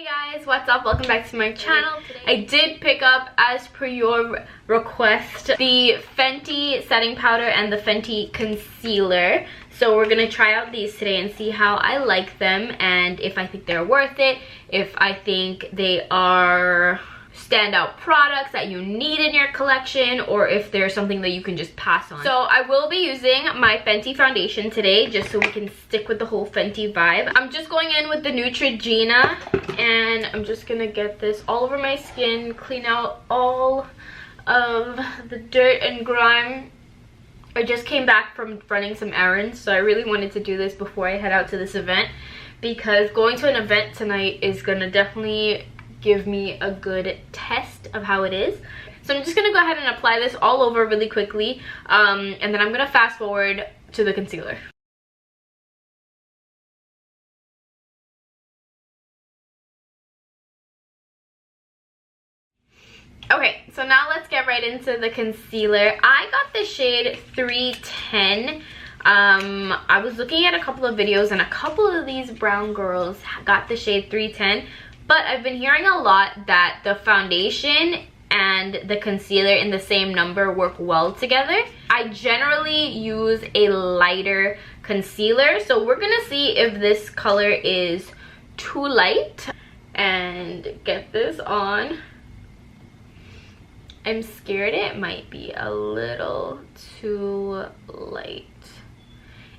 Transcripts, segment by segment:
Guys, what's up? Welcome back to my channel. I did pick up, as per your request, the Fenty setting powder and the Fenty concealer. So we're gonna try out these today and see how I like them and if I think they're worth it, if I think they are standout products that you need in your collection, or if there's something that you can just pass on. So I will be using my Fenty foundation today just so we can stick with the whole Fenty vibe. I'm just going in with the Neutrogena and I'm just gonna get this all over my skin, clean out all of the dirt and grime. I just came back from running some errands, so I really wanted to do this before I head out to this event, because going to an event tonight is gonna definitely give me a good test of how it is. So I'm just gonna go ahead and apply this all over really quickly, and then I'm gonna fast forward to the concealer. Okay, so now let's get right into the concealer. I got the shade 310. I was looking at a couple of videos and a couple of these brown girls got the shade 310. But I've been hearing a lot that the foundation and the concealer in the same number work well together. I generally use a lighter concealer, so we're gonna see if this color is too light. And get this on. I'm scared it might be a little too light.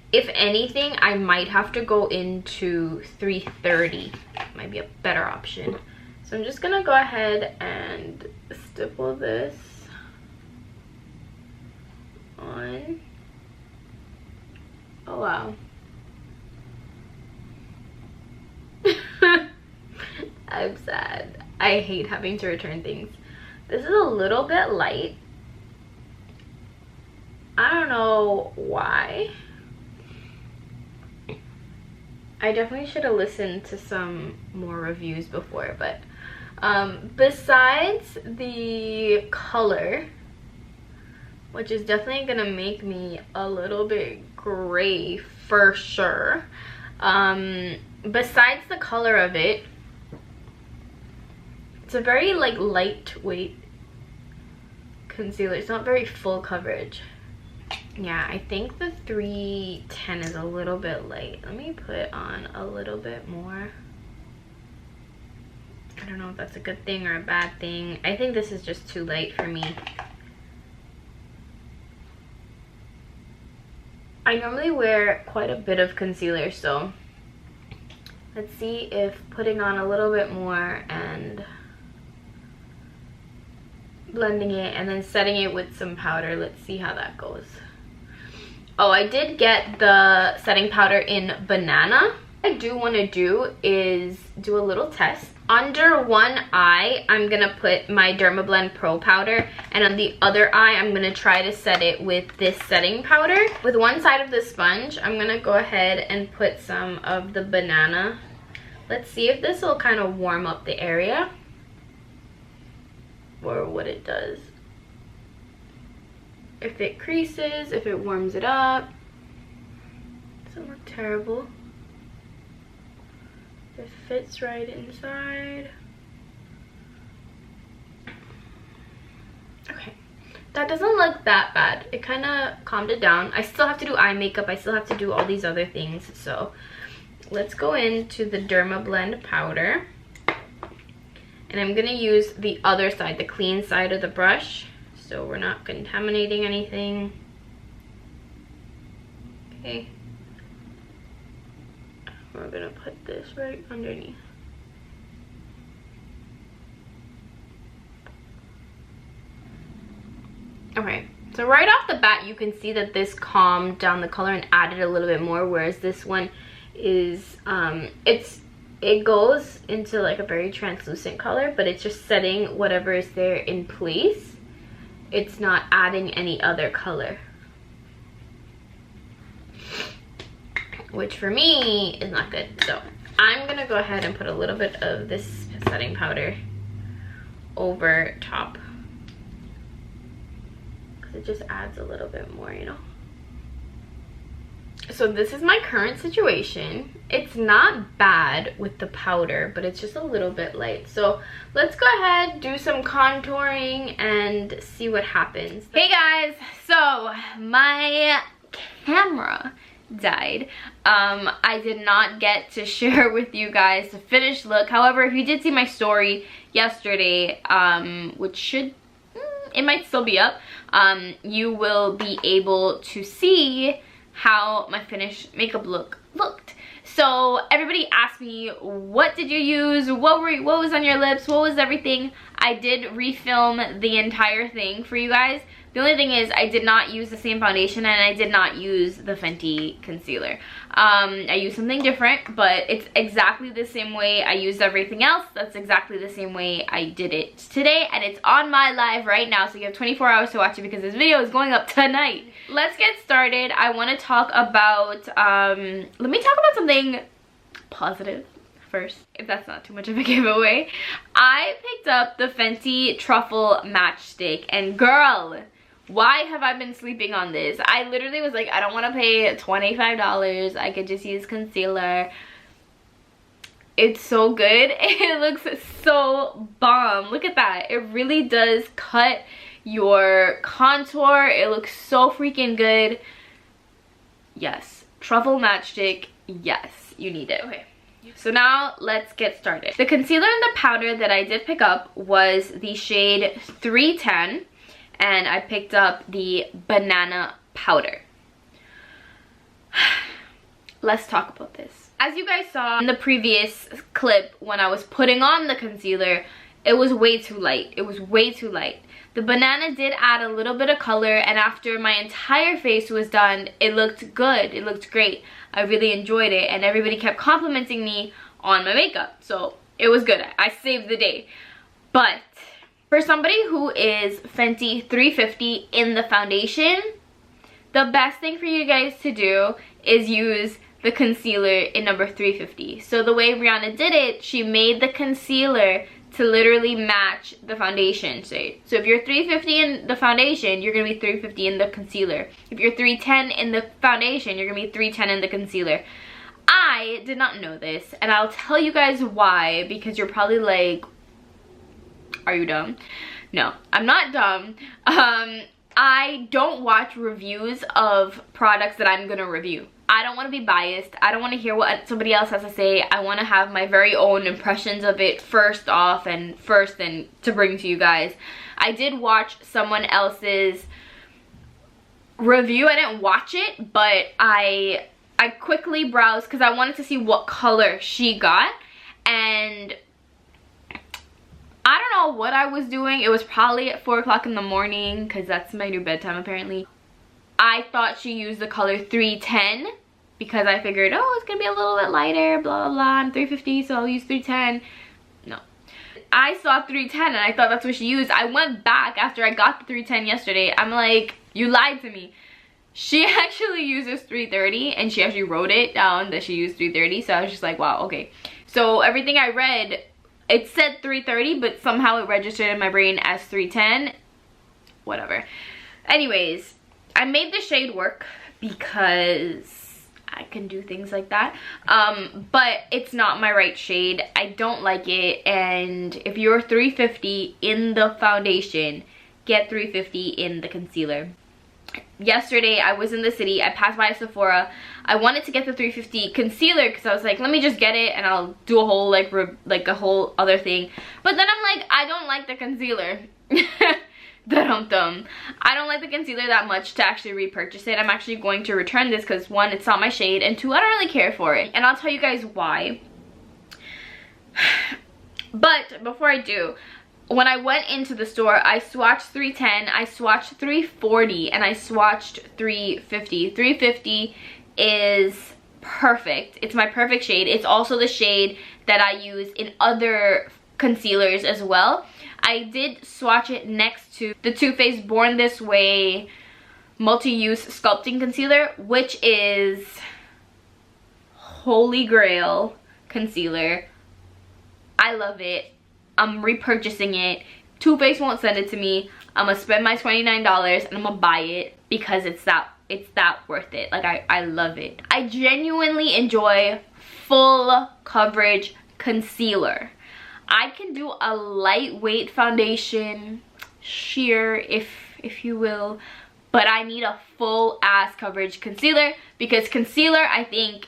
If anything, I might have to go into 330. Might be a better option. So I'm just gonna go ahead and stipple this on. Oh wow. I'm sad. I hate having to return things. This is a little bit light. I don't know why. I definitely should have listened to some more reviews before, but besides the color, which is definitely gonna make me a little bit gray for sure, besides the color of it, it's a very like lightweight concealer. It's not very full coverage. Yeah, I think the 310 is a little bit light. Let me put on a little bit more. I don't know if that's a good thing or a bad thing. I think this is just too light for me. I normally wear quite a bit of concealer, so let's see if putting on a little bit more and blending it and then setting it with some powder, let's see how that goes. Oh, I did get the setting powder in Banana. What I do want to do is do a little test. Under one eye, I'm going to put my Dermablend Pro powder, and on the other eye, I'm going to try to set it with this setting powder. With one side of the sponge, I'm going to go ahead and put some of the Banana. Let's see if this will kind of warm up the area, or what it does. If it creases, if it warms it up. Doesn't look terrible. It fits right inside. Okay, that doesn't look that bad. It kind of calmed it down. I still have to do eye makeup. I still have to do all these other things. So let's go into the Dermablend powder. And I'm gonna use the other side, the clean side of the brush, so we're not contaminating anything. Okay. We're gonna put this right underneath. Okay, so right off the bat, you can see that this calmed down the color and added a little bit more, whereas this one is, it goes into like a very translucent color, but it's just setting whatever is there in place. It's not adding any other color, which for me is not good. So I'm gonna go ahead and put a little bit of this setting powder over top, because it just adds a little bit more, you know. So this is my current situation. It's not bad with the powder, but it's just a little bit light. So let's go ahead, do some contouring and see what happens. Hey guys, so my camera died. I did not get to share with you guys the finished look. However, if you did see my story yesterday, which it might still be up, you will be able to see how my finished makeup looked. So everybody asked me, what did you use? What was on your lips? What was everything? I did refilm the entire thing for you guys. The only thing is I did not use the same foundation and I did not use the Fenty concealer. I used something different, but it's exactly the same way I used everything else. That's exactly the same way I did it today, and it's on my live right now, so you have 24 hours to watch it because this video is going up tonight. Let's get started. I want to talk about, let me talk about something positive first, if that's not too much of a giveaway. I picked up the Fenty Truffle Matchstick, and girl, why have I been sleeping on this? I literally was like, I don't want to pay $25. I could just use concealer. It's so good. It looks so bomb. Look at that. It really does cut your contour. It looks so freaking good. Yes. Truffle Matchstick. Yes. You need it. Okay. So now let's get started. The concealer and the powder that I did pick up was the shade 310. And I picked up the banana powder. Let's talk about this. As you guys saw in the previous clip, when I was putting on the concealer, it was way too light. It was way too light. The banana did add a little bit of color, and after my entire face was done, it looked good. It looked great. I really enjoyed it, and everybody kept complimenting me on my makeup. So it was good. I saved the day. But for somebody who is Fenty 350 in the foundation, the best thing for you guys to do is use the concealer in number 350. So the way Rihanna did it, she made the concealer to literally match the foundation shade. So if you're 350 in the foundation, you're going to be 350 in the concealer. If you're 310 in the foundation, you're going to be 310 in the concealer. I did not know this, and I'll tell you guys why, because you're probably like, are you dumb? No, I'm not dumb. I don't watch reviews of products that I'm gonna review. I don't want to be biased. I don't want to hear what somebody else has to say. I want to have my very own impressions of it first and to bring to you guys. I did watch someone else's review. I didn't watch it, but I quickly browsed because I wanted to see what color she got, and I don't know what I was doing. It was probably at 4 o'clock in the morning because that's my new bedtime apparently. I thought she used the color 310 because I figured, oh, it's going to be a little bit lighter, blah, blah, blah. I'm 350, so I'll use 310. No. I saw 310 and I thought that's what she used. I went back after I got the 310 yesterday. I'm like, you lied to me. She actually uses 330 and she actually wrote it down that she used 330. So I was just like, wow, okay. So everything I read, it said 330, but somehow it registered in my brain as 310. Whatever. Anyways, I made the shade work because I can do things like that. But it's not my right shade. I don't like it. And if you're 350 in the foundation, get 350 in the concealer. Yesterday I was in the city. I passed by a Sephora. I wanted to get the 350 concealer because I was like, let me just get it and I'll do a whole like a whole other thing. But then I'm like, I don't like the concealer. Dum-dum. I don't like the concealer that much to actually repurchase it. I'm actually going to return this because 1, it's not my shade, and 2, I don't really care for it. And I'll tell you guys why. But before I do, when I went into the store, I swatched 310, I swatched 340, and I swatched 350. 350 is perfect. It's my perfect shade. It's also the shade that I use in other concealers as well. I did swatch it next to the Too Faced Born This Way Multi-Use Sculpting Concealer, which is holy grail concealer. I love it. I'm repurchasing it. Too Faced won't send it to me. I'm gonna spend my $29 and I'm gonna buy it because it's that it's that worth it. Like I love it. I genuinely enjoy full coverage concealer. I can do a lightweight foundation, sheer if you will, but I need a full ass coverage concealer, because concealer I think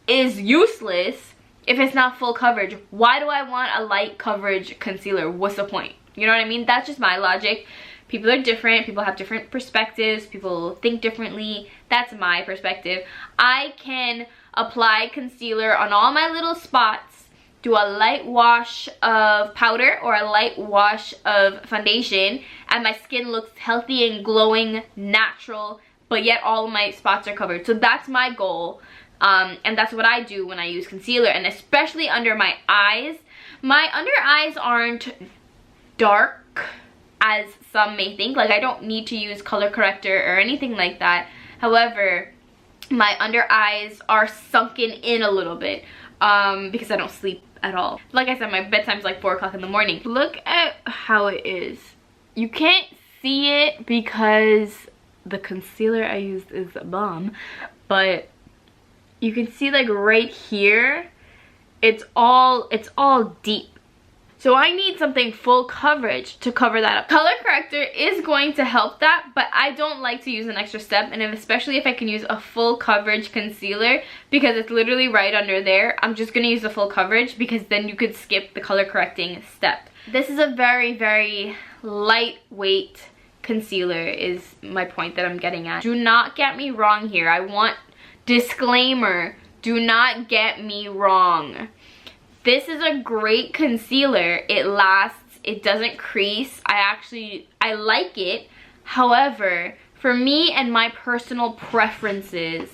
is useless if it's not full coverage. Why do I want a light coverage concealer? What's the point? You know what I mean? That's just my logic. People are different. People have different perspectives. People think differently. That's my perspective. I can apply concealer on all my little spots, do a light wash of powder or a light wash of foundation, and my skin looks healthy and glowing, natural, but yet all of my spots are covered. So that's my goal. And that's what I do when I use concealer, and especially under my eyes. My under eyes aren't dark as some may think. Like, I don't need to use color corrector or anything like that. However, my under eyes are sunken in a little bit because I don't sleep at all. Like I said, my bedtime's like 4 o'clock in the morning. Look at how it is. You can't see it because the concealer I used is a bomb, but you can see like right here, it's all deep. So I need something full coverage to cover that up. Color corrector is going to help that, but I don't like to use an extra step, and especially if I can use a full coverage concealer, because it's literally right under there. I'm just gonna use the full coverage because then you could skip the color correcting step. This is a very, very lightweight concealer is my point that I'm getting at. Do not get me wrong here. I want disclaimer, do not get me wrong. This is a great concealer. It lasts, it doesn't crease. I like it. However, for me and my personal preferences,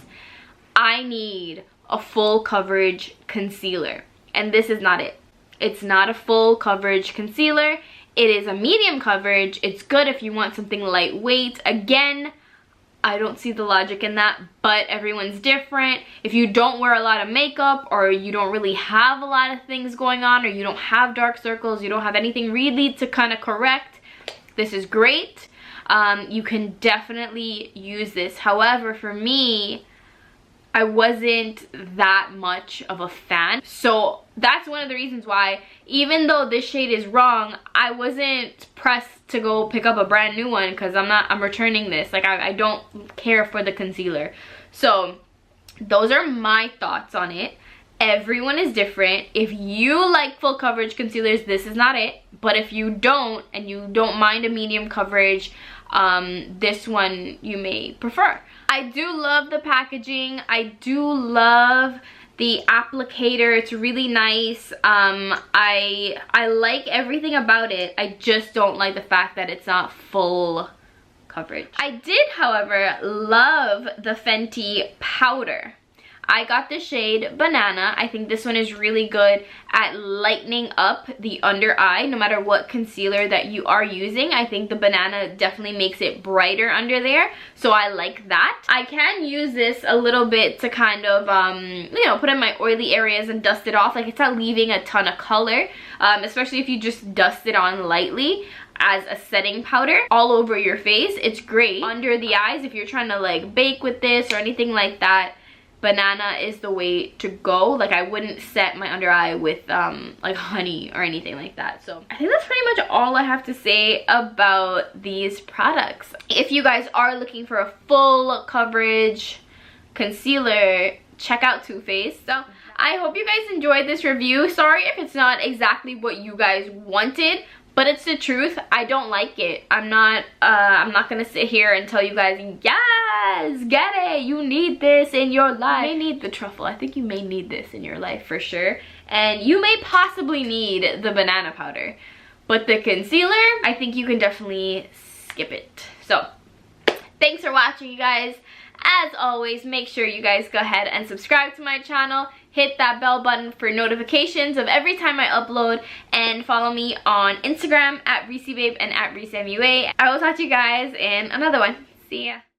I need a full coverage concealer. And this is not it. It's not a full coverage concealer. It is a medium coverage. It's good if you want something lightweight. Again, I don't see the logic in that, but everyone's different. If you don't wear a lot of makeup, or you don't really have a lot of things going on, or you don't have dark circles, you don't have anything really to kind of correct, this is great. You can definitely use this. However, for me, I wasn't that much of a fan. So that's one of the reasons why, even though this shade is wrong, I wasn't pressed to go pick up a brand new one, because I'm returning this. Like, I don't care for the concealer. So those are my thoughts on it. Everyone is different. If you like full coverage concealers, this is not it. But if you don't, and you don't mind a medium coverage, this one you may prefer. I do love the packaging. I do love the applicator. It's really nice. I like everything about it. I just don't like the fact that it's not full coverage. I did, however, love the Fenty powder. I got the shade Banana. I think this one is really good at lightening up the under eye, no matter what concealer that you are using. I think the Banana definitely makes it brighter under there, so I like that. I can use this a little bit to kind of, you know, put in my oily areas and dust it off. Like, it's not leaving a ton of color, especially if you just dust it on lightly as a setting powder all over your face. It's great under the eyes if you're trying to like bake with this or anything like that. Banana is the way to go. Like, I wouldn't set my under eye with like honey or anything like that. So I think that's pretty much all I have to say about these products. If you guys are looking for a full coverage concealer, check out Too Faced. So I hope you guys enjoyed this review. Sorry if it's not exactly what you guys wanted, but it's the truth. I don't like it. I'm not gonna sit here and tell you guys, yes, get it, you need this in your life. You may need the truffle. I think you may need this in your life for sure. And you may possibly need the banana powder. But the concealer, I think you can definitely skip it. So, thanks for watching, you guys. As always, make sure you guys go ahead and subscribe to my channel. Hit that bell button for notifications of every time I upload, and follow me on Instagram at Reesiibabe and at ReesiiMUA. I will talk to you guys in another one. See ya.